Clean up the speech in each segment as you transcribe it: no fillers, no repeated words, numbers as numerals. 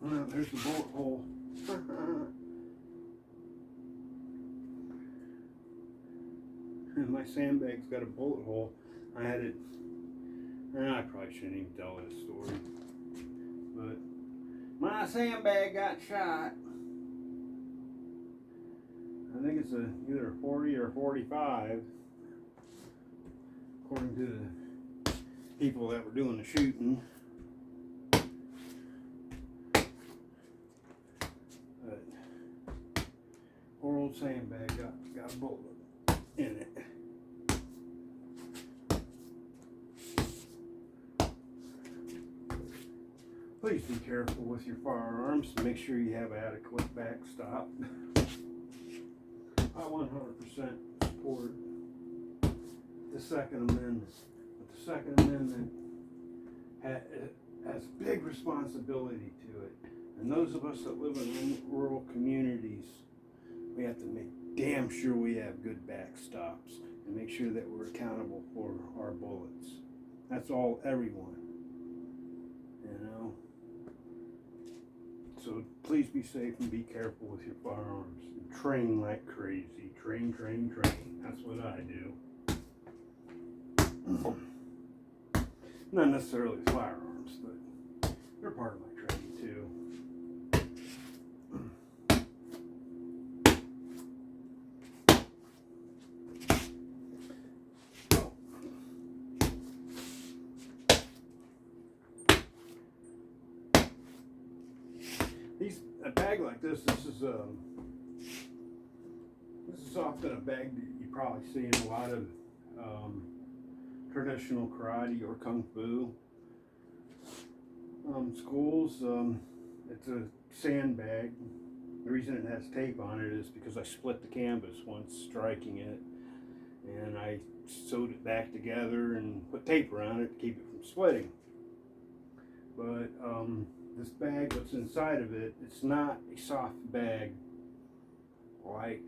Oh, there's the bullet hole. And my sandbag's got a bullet hole. I had it. I probably shouldn't even tell this story. But my sandbag got shot. I think it's either a 40 or a 45, according to the people that were doing the shooting. But poor old sandbag got a bullet in it. Please be careful with your firearms. Make sure you have adequate backstop. I 100% support the Second Amendment. But the Second Amendment has big responsibility to it. And those of us that live in rural communities, we have to make damn sure we have good backstops and make sure that we're accountable for our bullets. That's all, everyone. You know? So please be safe and be careful with your firearms. And train like crazy. Train, train, train. That's what I do. Not necessarily firearms, but they're part of my training too. A bag like this is often a bag that you probably see in a lot of traditional karate or kung fu schools. It's a sandbag. The reason it has tape on it is because I split the canvas once striking it, and I sewed it back together and put tape around it to keep it from splitting. But this bag, what's inside of it, it's not a soft bag like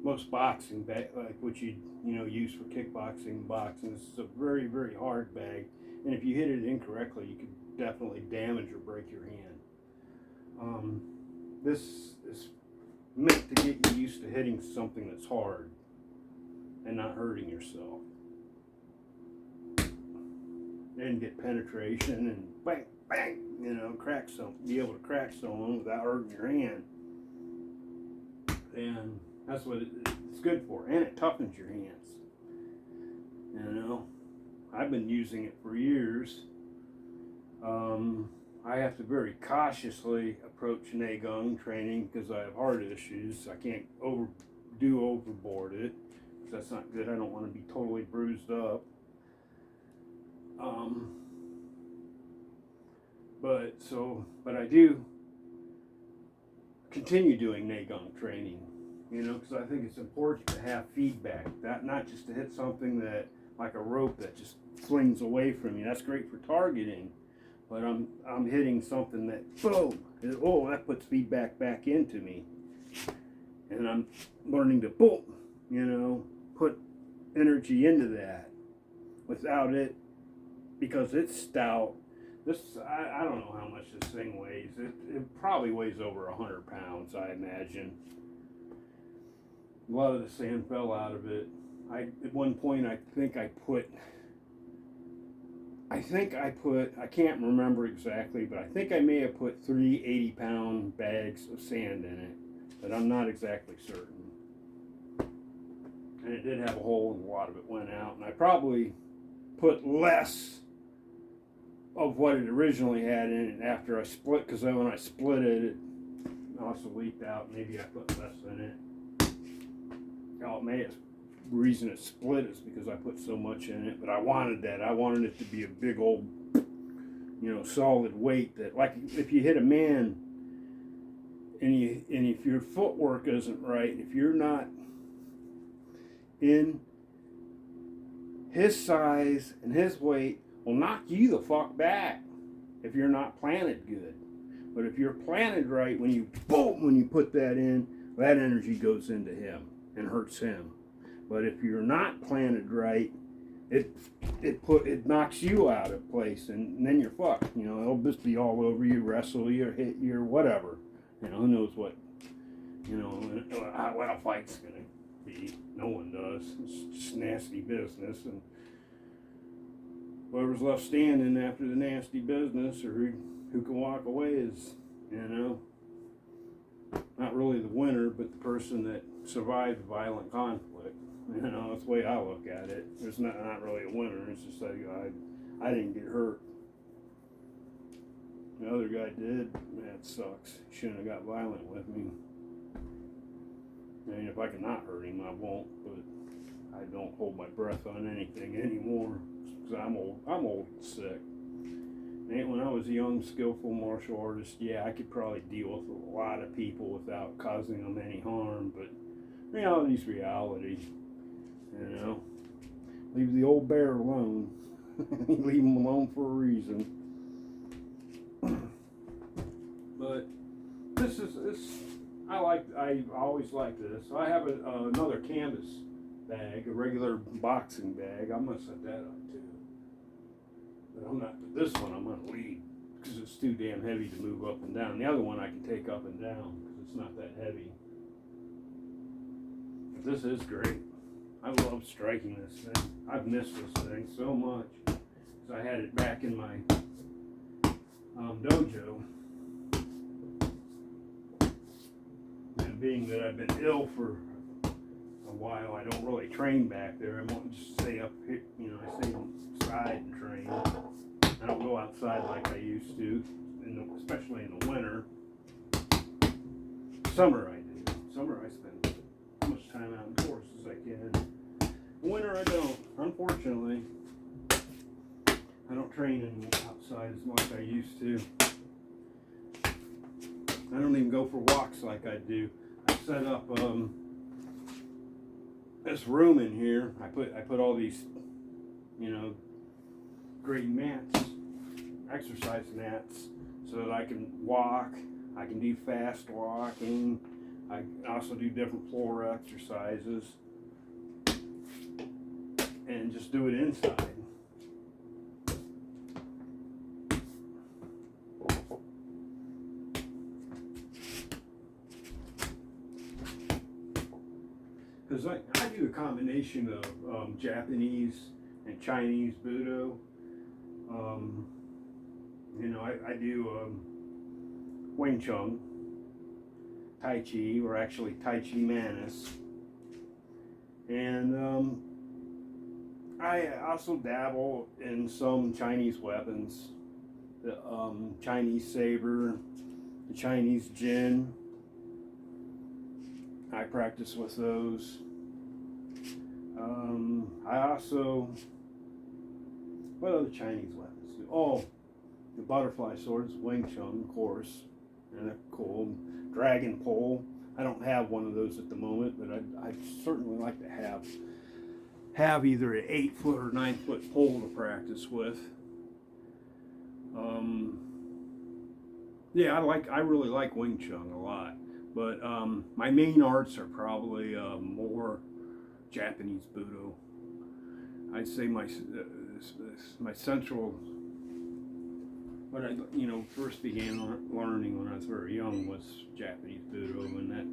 most boxing bag, like what you use for kickboxing and boxing. This is a very, very hard bag, and if you hit it incorrectly, you could definitely damage or break your hand. This is meant to get you used to hitting something that's hard and not hurting yourself, and get penetration and bang, bang, crack some, be able to crack someone without hurting your hand. And that's what it's good for, and it toughens your hands. I've been using it for years. I have to very cautiously approach Neigong training because I have heart issues. I can't overboard it because that's not good. I don't want to be totally bruised up. But I do continue doing Neigong training, because I think it's important to have feedback. That not just to hit something that, like a rope that just flings away from you. That's great for targeting, but I'm hitting something that boom, that puts feedback back into me, and I'm learning to boom, put energy into that without it, because it's stout. I don't know how much this thing weighs. It probably weighs over 100 pounds, I imagine. A lot of the sand fell out of it. At one point, I can't remember exactly, but I think I may have put 3 80-pound bags of sand in it, but I'm not exactly certain. And it did have a hole, and a lot of it went out, and I probably put less of what it originally had in it after I split, because then when I split it, it also leaked out. Maybe I put less in it. The reason it split is because I put so much in it, but I wanted that. I wanted it to be a big old, solid weight that, like if you hit a man and if your footwork isn't right, if you're not in his size and his weight, will knock you the fuck back if you're not planted good. But if you're planted right, when you put that in, that energy goes into him and hurts him. But if you're not planted right, it knocks you out of place, and then you're fucked. You know, it'll just be all over you, wrestle you, or hit you, or whatever. You know, who knows what, you know, what a fight's gonna be. No one does. It's just nasty business, and whoever's left standing after the nasty business, or who can walk away, is, you know, not really the winner, but the person that survived violent conflict. You know, that's the way I look at it. There's not really a winner. It's just like I didn't get hurt. The other guy did. That sucks. He shouldn't have got violent with me. I mean, if I can not hurt him, I won't. But I don't hold my breath on anything anymore, because I'm old. I'm old and sick. And when I was a young, skillful martial artist, yeah, I could probably deal with a lot of people without causing them any harm. But reality's reality. You know, leave the old bear alone. Leave him alone for a reason. But this. I always like this. I have another canvas bag, a regular boxing bag. I'm gonna set that up too. But I'm not. This one I'm gonna leave because it's too damn heavy to move up and down. The other one I can take up and down because it's not that heavy. But this is great. I love striking this thing. I've missed this thing so much because I had it back in my dojo. And being that I've been ill for a while, I don't really train back there. I won't just stay up here, you know, I stay inside and train. I don't go outside like I used to, especially in the winter. Summer I do. Summer I spend as much time outdoors as I can. Winter I don't, unfortunately. I don't train outside as much as I used to. I don't even go for walks like I do. I set up this room in here. I put all these, you know, great mats, exercise mats, so that I can walk. I can do fast walking. I also do different floor exercises. And just do it inside. Because I do a combination of Japanese and Chinese Budo. You know, I do Wingchun, Tai Chi, or actually Tai Chi Manis. And I also dabble in some Chinese weapons, the Chinese saber, the Chinese jin. I practice with those. I also, what other Chinese weapons do? Oh, the butterfly swords, Wingchun, of course, and they're cool. Dragon pole. I don't have one of those at the moment, but I'd certainly like to have either an 8-foot or 9-foot pole to practice with. Yeah, I really like Wingchun a lot, but my main arts are probably more Japanese Budo. I'd say my central, what I first began learning when I was very young was Japanese Budo, and that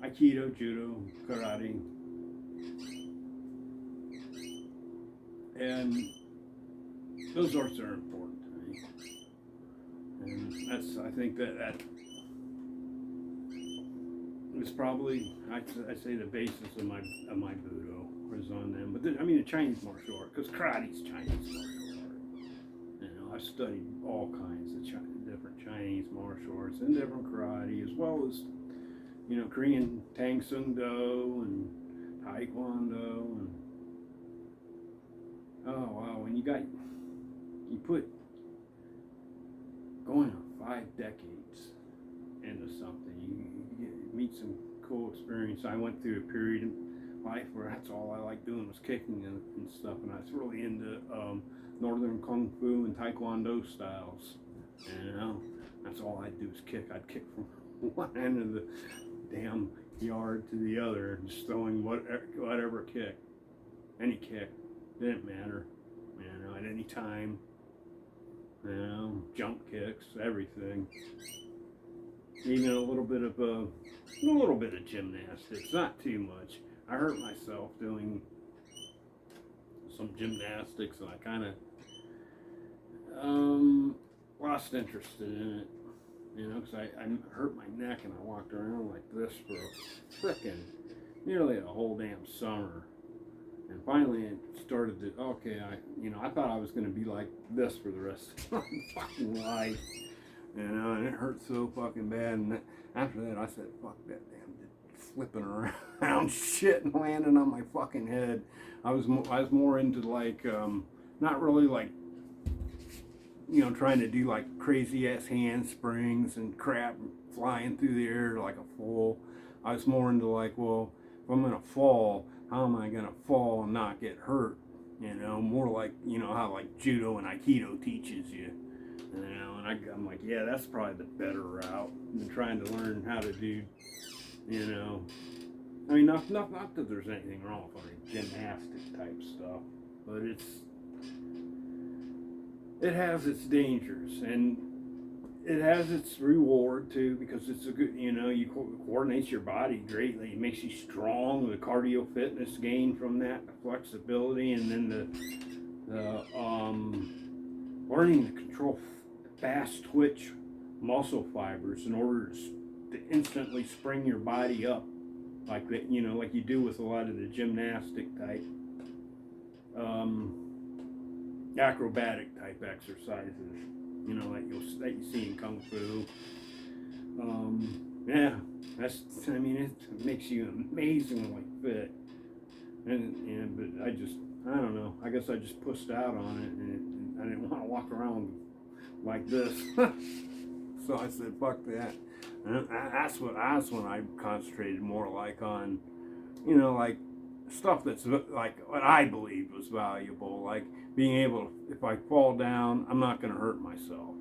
Aikido, Judo, Karate. And those arts are important to me, and I think that is probably, I'd say the basis of my Budo is on them. But the Chinese martial art, because karate's Chinese martial art. You know, I've studied all kinds of different Chinese martial arts and different karate, as well as, you know, Korean Tang Sung Do and Taekwondo and. Oh wow, when you put going on 5 decades into something, you meet some cool experience. I went through a period in life where that's all I liked doing was kicking and stuff, and I was really into Northern Kung Fu and Taekwondo styles. And, you know, that's all I'd do is kick. I'd kick from one end of the damn yard to the other, just throwing whatever kick, any kick. Didn't matter, you know, at any time. You know, jump kicks, everything. Even a little bit of gymnastics, not too much. I hurt myself doing some gymnastics, and I kind of lost interest in it. You know, because I hurt my neck and I walked around like this for frickin' nearly a whole damn summer. And finally it started to, okay, I thought I was going to be like this for the rest of my fucking life. You know, and it hurt so fucking bad. And after that, I said, fuck that damn flipping around shit and landing on my fucking head. I was more into like, not really like, you know, trying to do like crazy ass handsprings and crap, flying through the air like a fool. I was more into like, well, if I'm gonna fall, how am I gonna fall and not get hurt? You know, more like, you know, how like judo and aikido teaches you. You know, and I'm like, yeah, that's probably the better route than trying to learn how to do, you know. I mean, not that there's anything wrong with like gymnastic type stuff, but it has its dangers and it has its reward too, because it's a good, you know, you coordinates your body greatly. It makes you strong. The cardio fitness gain from that, the flexibility, and then the learning to control fast twitch muscle fibers in order to instantly spring your body up, like that, you know, like you do with a lot of the gymnastic type, acrobatic type exercises, you know, that you see in kung fu. Yeah, I mean, it makes you amazingly fit. And but I don't know. I guess I just pushed out on it, and I didn't want to walk around like this. So I said, fuck that. And that's when I concentrated more like on, you know, like stuff that's like what I believed was valuable, like being able to, if I fall down, I'm not going to hurt myself.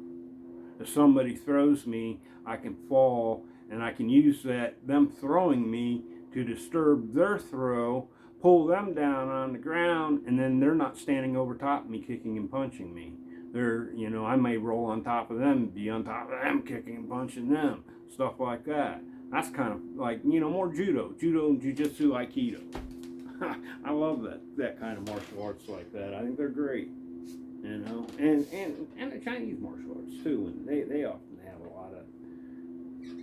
If somebody throws me, I can fall, and I can use them throwing me to disturb their throw, pull them down on the ground, and then they're not standing over top of me kicking and punching me. They're, you know, I may roll on top of them, be on top of them kicking and punching them, stuff like that. That's kind of like, you know, more judo, jiu-jitsu, aikido. I love that kind of martial arts like that. I think they're great, you know, and the Chinese martial arts too, and they often have a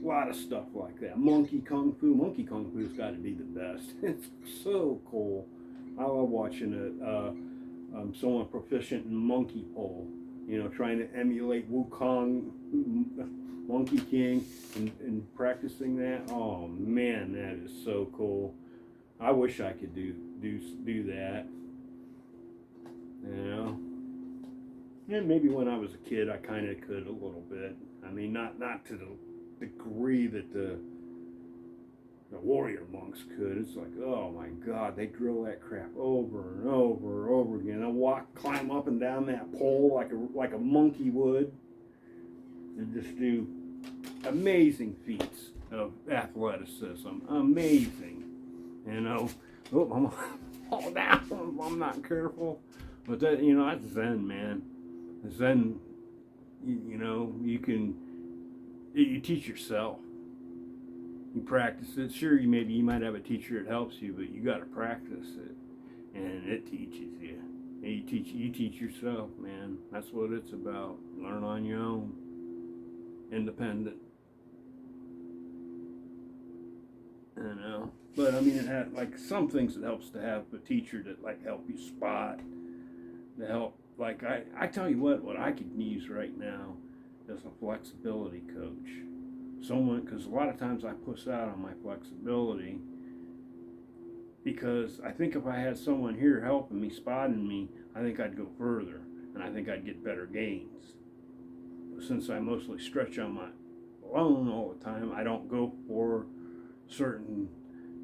lot of stuff like that. Monkey kung fu's got to be the best. It's so cool. I love watching someone proficient in monkey pole, you know, trying to emulate Wukong, Monkey King, and practicing that. Oh man, that is so cool. I wish I could do that, you know. And maybe when I was a kid, I kind of could a little bit. I mean, not to the degree that the warrior monks could. It's like, oh my God, they drill that crap over and over and over again. I climb up and down that pole like a monkey would, and just do amazing feats of athleticism. Amazing. You know, oh, I'm gonna fall down if I'm not careful. But that, you know, that's Zen, man. Zen, you know, you teach yourself. You practice it. Sure, you might have a teacher that helps you, but you got to practice it, and it teaches you. And you teach yourself, man. That's what it's about. Learn on your own, independent. You know. But I mean, it had like some things it helps to have a teacher that like help you spot, to help. Like I tell you what I could use right now is a flexibility coach. Someone, because a lot of times I push out on my flexibility, because I think if I had someone here helping me, spotting me, I think I'd go further, and I think I'd get better gains. But since I mostly stretch on my own all the time, I don't go for certain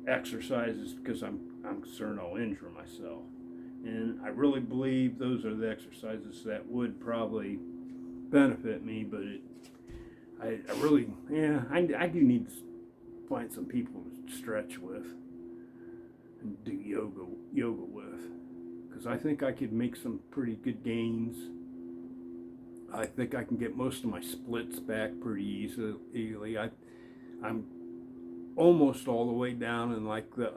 exercises because I'm concerned I'll injure myself. And I really believe those are the exercises that would probably benefit me, but I really, yeah, I do need to find some people to stretch with and do yoga with, because I think I could make some pretty good gains. I think I can get most of my splits back pretty easily. I'm almost all the way down in like the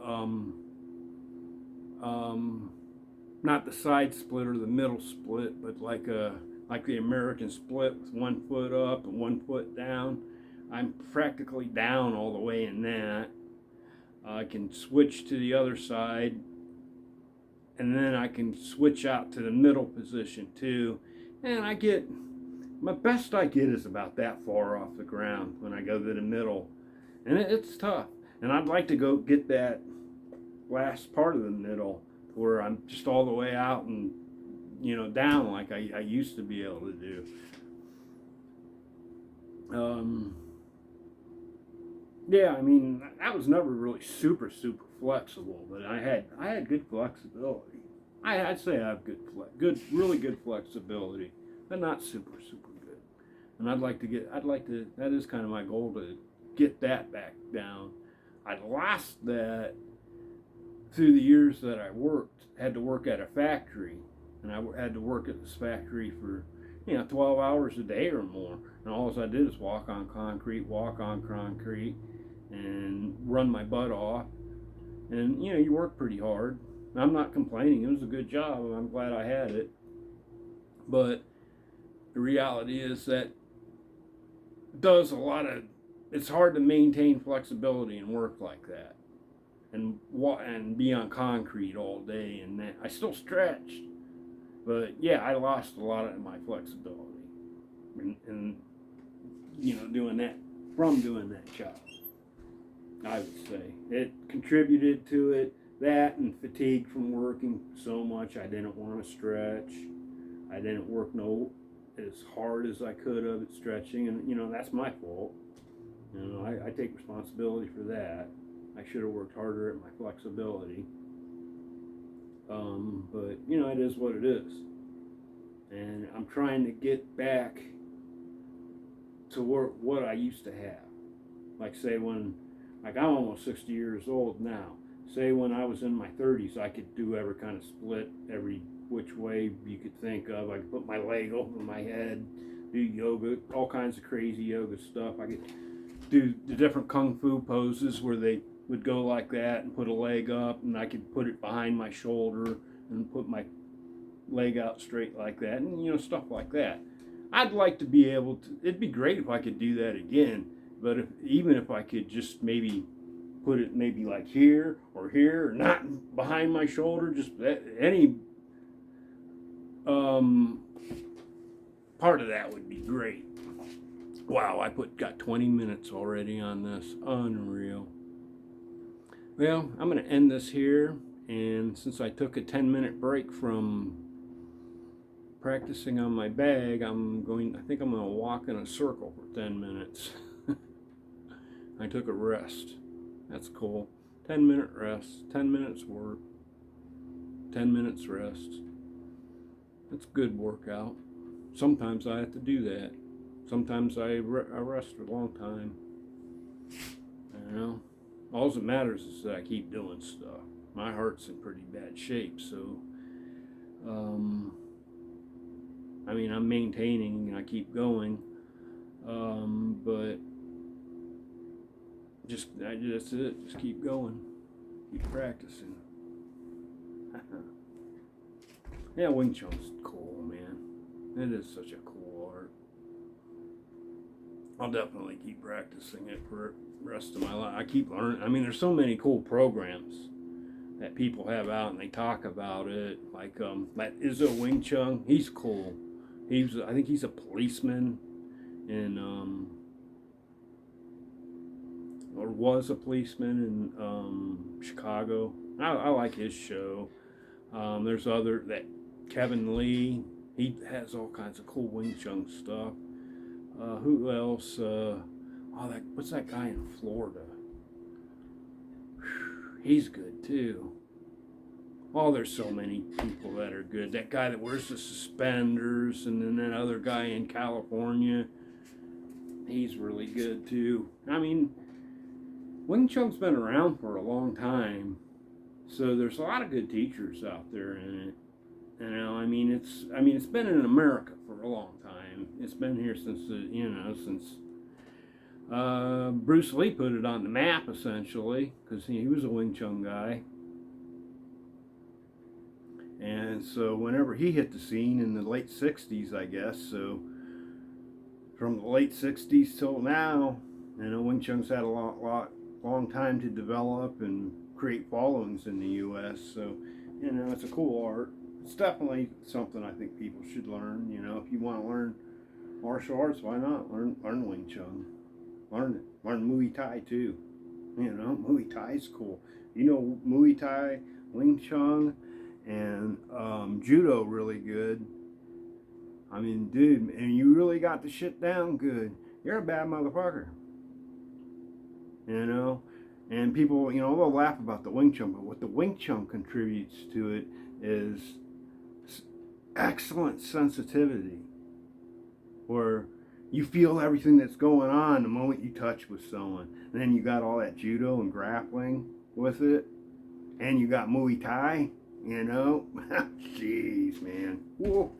not the side split or the middle split, but like the American split with 1 foot up and 1 foot down. I'm practically down all the way in that. I can switch to the other side, and then I can switch out to the middle position too. And my best I get is about that far off the ground when I go to the middle. And it's tough. And I'd like to go get that last part of the middle where I'm just all the way out and, down like I used to be able to do. Yeah, I mean, I was never really super flexible, but I had good flexibility. I'd say I have really good flexibility, but not super good. And that is kind of my goal, to get that back down. I lost that through the years that I had to work at a factory, and I had to work at this factory for 12 hours a day or more, and all I did is walk on concrete, and run my butt off. And you work pretty hard. I'm not complaining. It was a good job. I'm glad I had it. But the reality is that it's hard to maintain flexibility and work like that, and be on concrete all day. And that I still stretched, but yeah, I lost a lot of my flexibility, and doing that job. I would say it contributed to it. That and fatigue from working so much. I didn't want to stretch. I didn't work as hard as I could have at stretching, and that's my fault. I take responsibility for that. I should have worked harder at my flexibility. But it is what it is, and I'm trying to get back to what I used to have. Like I'm almost 60 years old now. Say when I was in my 30s, I could do every kind of split, every which way you could think of. I could put my leg over my head, do yoga, all kinds of crazy yoga stuff. I could do the different kung fu poses where they would go like that and put a leg up, and I could put it behind my shoulder and put my leg out straight like that, and stuff like that. I'd like to be able to. It'd be great if I could do that again, but even if I could just maybe put it maybe like here, or not behind my shoulder, just any part of that would be great. Wow, I got 20 minutes already on this. Unreal. Well, I'm going to end this here, and since I took a 10-minute break from practicing on my bag, I think I'm going to walk in a circle for 10 minutes. I took a rest. That's cool. 10-minute rest, 10 minutes work, 10 minutes rest. That's a good workout. Sometimes I have to do that. Sometimes I rest for a long time. All that matters is that I keep doing stuff. My heart's in pretty bad shape, so I'm maintaining and I keep going, but that's it. Just keep going, keep practicing. Yeah, Wingchun's cool, man. It is such a cool art. I'll definitely keep practicing it for the rest of my life. I keep learning. There's so many cool programs that people have out, and they talk about it. Like that Izzo Wingchun, he's cool. I think he's a policeman in or was a policeman in Chicago. I like his show. There's that Kevin Lee. He has all kinds of cool Wingchun stuff. Who else? What's that guy in Florida? He's good too. Oh, there's so many people that are good. That guy that wears the suspenders, and then that other guy in California, he's really good too. Wing Chun's been around for a long time, so there's a lot of good teachers out there in it. You know, it's been in America for a long time. It's been here since since Bruce Lee put it on the map essentially, because he was a Wing Chun guy. And so whenever he hit the scene in the late 60s, I guess, so from the late 60s till now, Wing Chun's had a long time to develop and create followings in the U.S. So, it's a cool art. It's definitely something I think people should learn. If you want to learn martial arts, why not learn Wing Chun? Learn it. Learn Muay Thai too. Muay Thai is cool. Muay Thai, Wing Chun, and Judo really good. I mean, dude, and you really got the shit down good. You're a bad motherfucker. And people, they'll laugh about the Wing Chun, but what the Wing Chun contributes to it is excellent sensitivity, where you feel everything that's going on the moment you touch with someone. And then you got all that judo and grappling with it, and you got Muay Thai, Jeez, man. Whoa.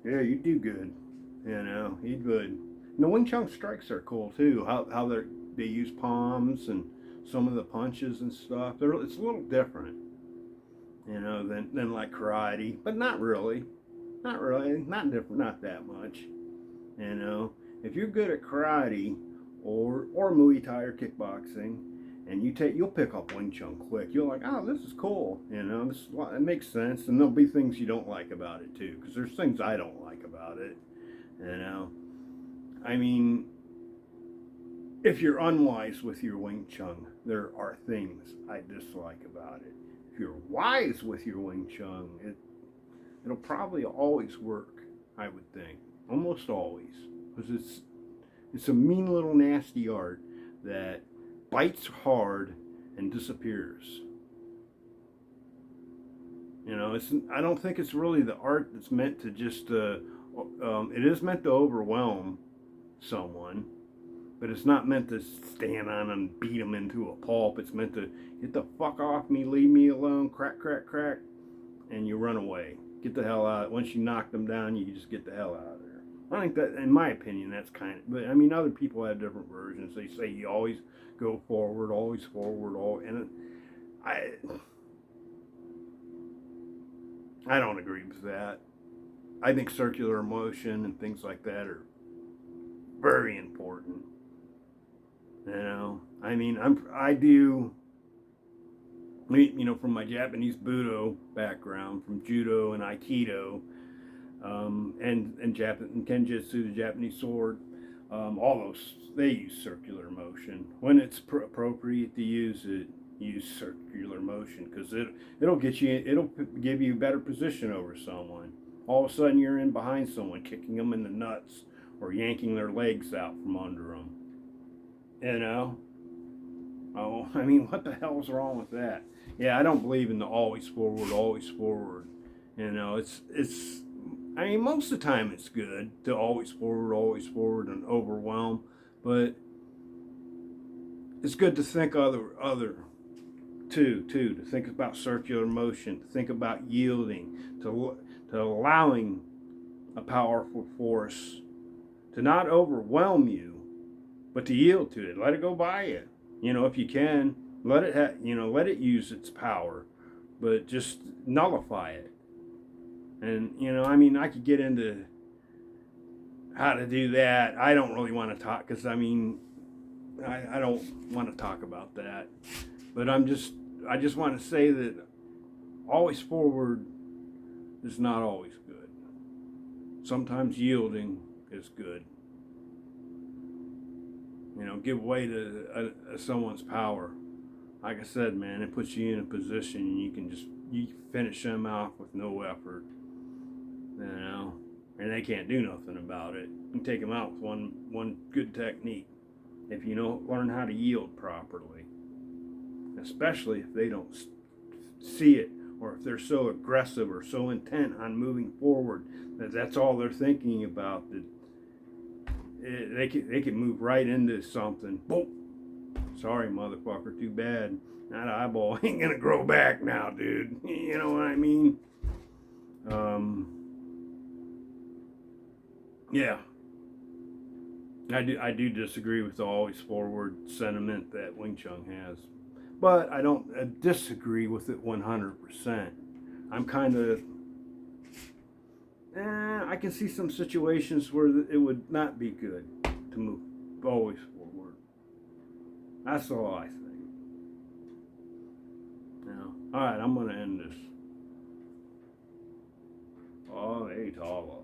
Yeah, you do good. You good. And the Wing Chun strikes are cool too. How they use palms and some of the punches and stuff. It's a little different, than like karate, but not really. Not really. Not different. Not that much. If you're good at karate or Muay Thai or kickboxing, and you'll pick up Wing Chun quick. You're like, oh, this is cool. It makes sense. And there'll be things you don't like about it too, because there's things I don't like about it. If you're unwise with your Wing Chun, there are things I dislike about it. If you're wise with your Wing Chun, it'll probably always work, I would think. Almost always. Because it's a mean little nasty art that bites hard and disappears. I don't think it's really the art that's meant to just, it is meant to overwhelm someone, but it's not meant to stand on and beat them into a pulp. It's meant to get the fuck off me, leave me alone, crack, crack, crack, and you run away. Get the hell out. Once you knock them down, you just get the hell out of there. I think that, in my opinion, that's kind of, but other people have different versions. They say you always go forward, and I don't agree with that. I think circular motion and things like that are very important. I do, from my Japanese Budo background, from Judo and Aikido, and Kenjutsu, the Japanese sword, all those, they use circular motion. When it's appropriate to use it, use circular motion, because it'll give you a better position over someone. All of a sudden you're in behind someone, kicking them in the nuts or yanking their legs out from under them. What the hell's wrong with that? Yeah, I don't believe in the always forward, always forward. Most of the time it's good to always forward and overwhelm, but it's good to think other too, to think about circular motion, to think about yielding, to allowing a powerful force to not overwhelm you, but to yield to it. Let it go by you. If you can, let it use its power, but just nullify it. And, I could get into how to do that. I don't really want to talk, because I don't want to talk about that. But I just want to say that always forward is not always good. Sometimes yielding is good. Give way to someone's power. Like I said, man, it puts you in a position and you finish them off with no effort. And they can't do nothing about it. You can take them out with one good technique, if you don't learn how to yield properly. Especially if they don't see it, or if they're so aggressive or so intent on moving forward that that's all they're thinking about, that they can move right into something. Boom. Sorry, motherfucker, too bad. That eyeball ain't gonna grow back now, dude. You know what I mean? Yeah, I do disagree with the always forward sentiment that Wingchun has, but I don't disagree with it 100%. I'm kind of, I can see some situations where it would not be good to move always forward. That's all I think. Now, all right, I'm gonna end this. Oh, hey, Tala.